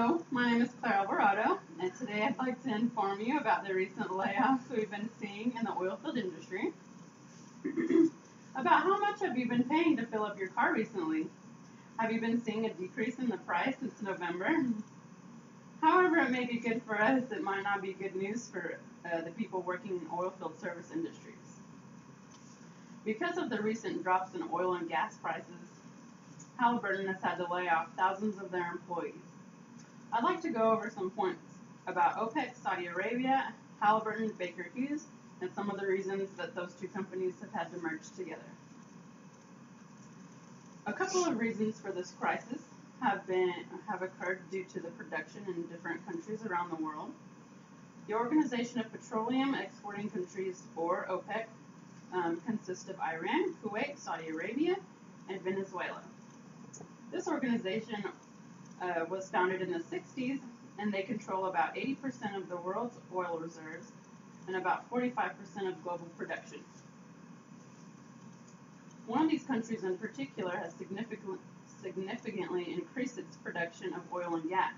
Hello, my name is Claire Alvarado, and today I'd like to inform you about the recent layoffs we've been seeing in the oilfield industry. About how much have you been paying to fill up your car recently? Have you been seeing a decrease in the price since November? However it may be good for us, it might not be good news for the people working in oilfield service industries. Because of the recent drops in oil and gas prices, Halliburton has had to lay off thousands of their employees. I'd like to go over some points about OPEC, Saudi Arabia, Halliburton, Baker Hughes, and some of the reasons that those two companies have had to merge together. A couple of reasons for this crisis have occurred due to the production in different countries around the world. The Organization of Petroleum Exporting Countries, or OPEC, consists of Iran, Kuwait, Saudi Arabia, and Venezuela. This organization was founded in the 60s, and they control about 80% of the world's oil reserves and about 45% of global production. One of these countries in particular has significantly increased its production of oil and gas.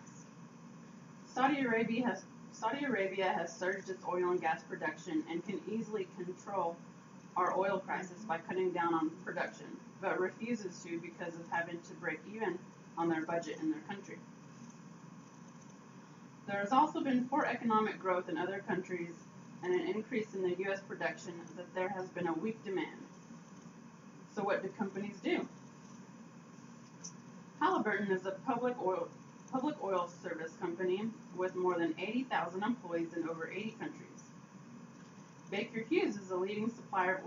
Saudi Arabia has surged its oil and gas production and can easily control our oil prices by cutting down on production, but refuses to because of having to break even on their budget in their country. There has also been poor economic growth in other countries and an increase in the U.S. production that there has been a weak demand. So what do companies do? Halliburton is a public oil service company with more than 80,000 employees in over 80 countries. Baker Hughes is a leading supplier of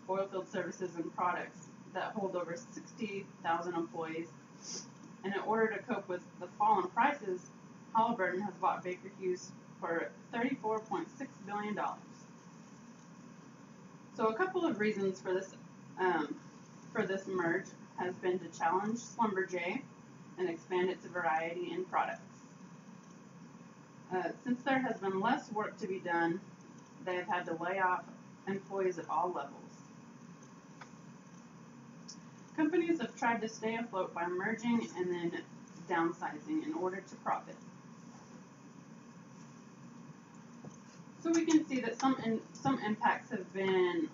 oilfield services and products that hold over 60,000 employees. And in order to cope with the fall in prices, Halliburton has bought Baker Hughes for $34.6 billion. So a couple of reasons for this merge has been to challenge Schlumberger and expand its variety in products. Since there has been less work to be done, they have had to lay off employees at all levels. Companies have tried to stay afloat by merging and then downsizing in order to profit. So we can see that some impacts have been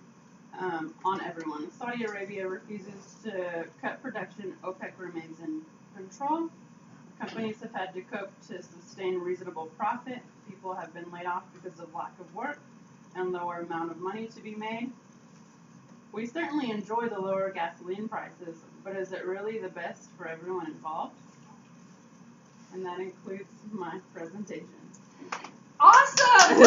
on everyone. Saudi Arabia refuses to cut production. OPEC remains in control. Companies have had to cope to sustain reasonable profit. People have been laid off because of lack of work and lower amount of money to be made. We certainly enjoy the lower gasoline prices, but is it really the best for everyone involved? And that includes my presentation. Awesome!